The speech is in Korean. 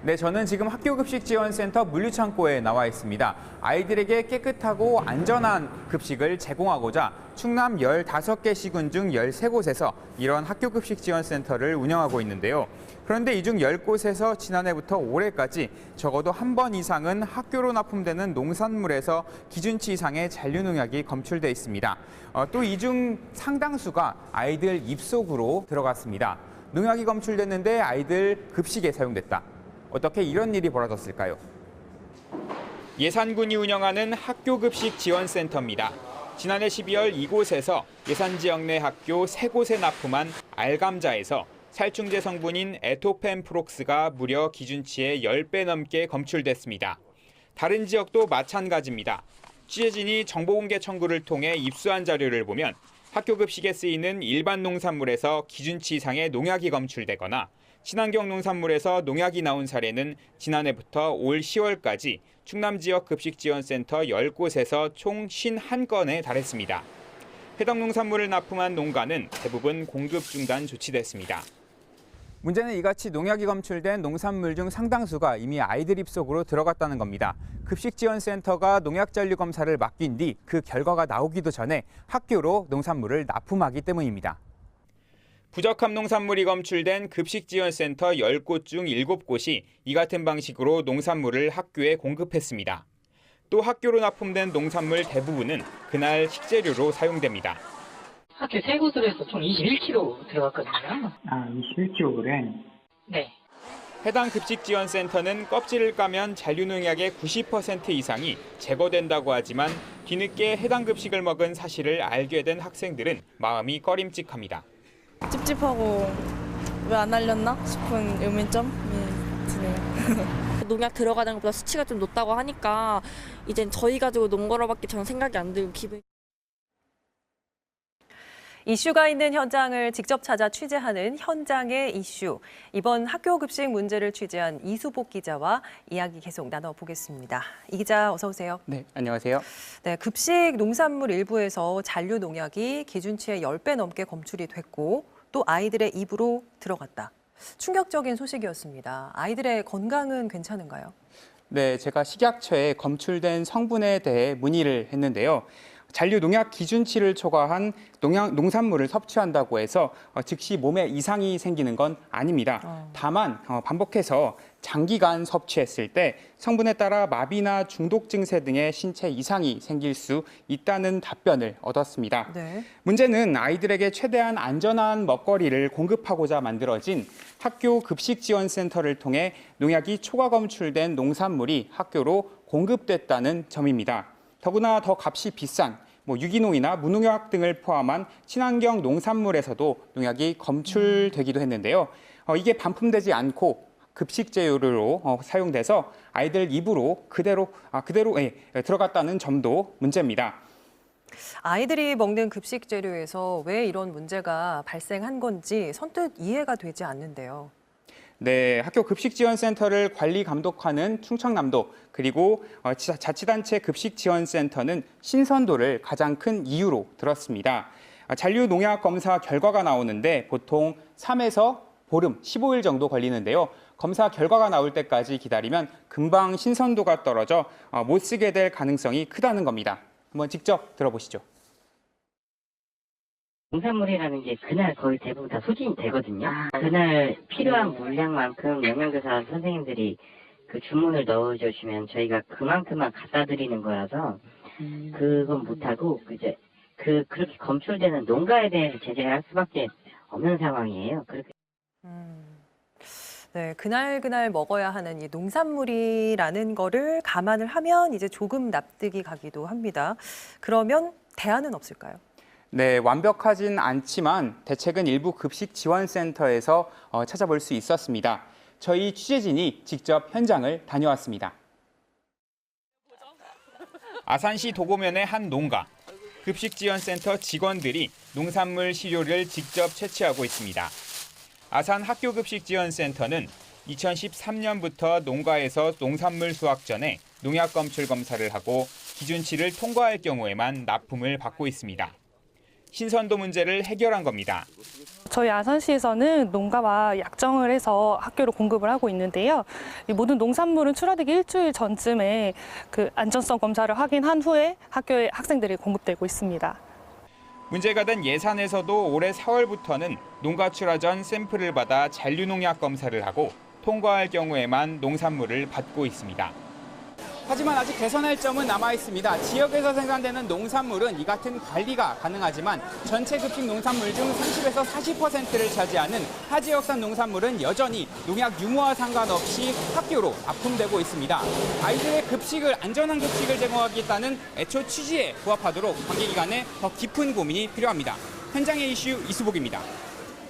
네, 저는 지금 학교급식지원센터 물류창고에 나와 있습니다. 아이들에게 깨끗하고 안전한 급식을 제공하고자 충남 15개 시군 중 13곳에서 이런 학교급식지원센터를 운영하고 있는데요. 그런데 이 중 10곳에서 지난해부터 올해까지 적어도 한 번 이상은 학교로 납품되는 농산물에서 기준치 이상의 잔류농약이 검출돼 있습니다. 또 이 중 상당수가 아이들 입속으로 들어갔습니다. 농약이 검출됐는데 아이들 급식에 사용됐다. 어떻게 이런 일이 벌어졌을까요? 예산군이 운영하는 학교급식지원센터입니다. 지난해 12월 이곳에서 예산 지역 내 학교 3곳에 납품한 알감자에서 살충제 성분인 에토펜프록스가 무려 기준치의 10배 넘게 검출됐습니다. 다른 지역도 마찬가지입니다. 취재진이 정보공개 청구를 통해 입수한 자료를 보면 학교 급식에 쓰이는 일반 농산물에서 기준치 이상의 농약이 검출되거나 친환경 농산물에서 농약이 나온 사례는 지난해부터 올 10월까지 충남 지역 급식지원센터 10곳에서 총 51건에 달했습니다. 해당 농산물을 납품한 농가는 대부분 공급 중단 조치됐습니다. 문제는 이같이 농약이 검출된 농산물 중 상당수가 이미 아이들 입속으로 들어갔다는 겁니다. 급식지원센터가 농약 잔류 검사를 맡긴 뒤 그 결과가 나오기도 전에 학교로 농산물을 납품하기 때문입니다. 부적합 농산물이 검출된 급식지원센터 10곳 중 7곳이 이 같은 방식으로 농산물을 학교에 공급했습니다. 또 학교로 납품된 농산물 대부분은 그날 식재료로 사용됩니다. 학교 3곳으로 해서 총 21kg 들어갔거든요. 21kg? 네. 해당 급식지원센터는 껍질을 까면 잔류농약의 90% 이상이 제거된다고 하지만 뒤늦게 해당 급식을 먹은 사실을 알게 된 학생들은 마음이 꺼림칙합니다. 찝찝하고 왜 안 알렸나 싶은 의문점이 드네요. 농약 들어가는 것보다 수치가 좀 높다고 하니까 이젠 저희 가지고 논 거로밖에 저는 생각이 안 들고 기분이. 이슈가 있는 현장을 직접 찾아 취재하는 현장의 이슈. 이번 학교 급식 문제를 취재한 이수복 기자와 이야기 계속 나눠보겠습니다. 이 기자 어서 오세요. 네, 안녕하세요. 네, 급식 농산물 일부에서 잔류 농약이 기준치의 10배 넘게 검출이 됐고 또 아이들의 입으로 들어갔다. 충격적인 소식이었습니다. 아이들의 건강은 괜찮은가요? 네, 제가 식약처에 검출된 성분에 대해 문의를 했는데요. 잔류 농약 기준치를 초과한 농산물을 섭취한다고 해서 즉시 몸에 이상이 생기는 건 아닙니다. 다만 반복해서 장기간 섭취했을 때 성분에 따라 마비나 중독 증세 등의 신체 이상이 생길 수 있다는 답변을 얻었습니다. 네. 문제는 아이들에게 최대한 안전한 먹거리를 공급하고자 만들어진 학교 급식지원센터를 통해 농약이 초과 검출된 농산물이 학교로 공급됐다는 점입니다. 더구나 더 값이 비싼 유기농이나 무농약 등을 포함한 친환경 농산물에서도 농약이 검출되기도 했는데요. 이게 반품되지 않고 급식 재료로 사용돼서 아이들 입으로 그대로 들어갔다는 점도 문제입니다. 아이들이 먹는 급식 재료에서 왜 이런 문제가 발생한 건지 선뜻 이해가 되지 않는데요. 네, 학교 급식지원센터를 관리 감독하는 충청남도 그리고 자치단체 급식지원센터는 신선도를 가장 큰 이유로 들었습니다. 잔류 농약 검사 결과가 나오는데 보통 3에서 보름, 15일 정도 걸리는데요. 검사 결과가 나올 때까지 기다리면 금방 신선도가 떨어져 못 쓰게 될 가능성이 크다는 겁니다. 한번 직접 들어보시죠. 농산물이라는 게 그날 거의 대부분 다 소진이 되거든요. 그날 필요한 물량만큼 영양교사 선생님들이 그 주문을 넣어주시면 저희가 그만큼만 갖다 드리는 거라서 그건 못하고 이제 그렇게 검출되는 농가에 대해서 제재를 할 수밖에 없는 상황이에요. 그렇게. 네, 그날 먹어야 하는 이 농산물이라는 거를 감안을 하면 이제 조금 납득이 가기도 합니다. 그러면 대안은 없을까요? 네, 완벽하진 않지만 대책은 일부 급식지원센터에서 찾아볼 수 있었습니다. 저희 취재진이 직접 현장을 다녀왔습니다. 아산시 도고면의 한 농가. 급식지원센터 직원들이 농산물 시료를 직접 채취하고 있습니다. 아산 학교급식지원센터는 2013년부터 농가에서 농산물 수확 전에 농약 검출 검사를 하고 기준치를 통과할 경우에만 납품을 받고 있습니다. 신선도 문제를 해결한 겁니다. 저희 아산시에서는 농가와 약정을 해서 학교로 공급을 하고 있는데요. 이 모든 농산물은 출하되기 일주일 전쯤에 그 안전성 검사를 확인한 후에 학교에 학생들이 공급되고 있습니다. 문제가 된 예산에서도 올해 4월부터는 농가 출하 전 샘플을 받아 잔류농약 검사를 하고 통과할 경우에만 농산물을 받고 있습니다. 하지만 아직 개선할 점은 남아 있습니다. 지역에서 생산되는 농산물은 이 같은 관리가 가능하지만 전체 급식 농산물 중 30에서 40%를 차지하는 타 지역산 농산물은 여전히 농약 유무와 상관없이 학교로 납품되고 있습니다. 아이들의 급식을 안전한 급식을 제공하겠다는 애초 취지에 부합하도록 관계기관의 더 깊은 고민이 필요합니다. 현장의 이슈 이수복입니다.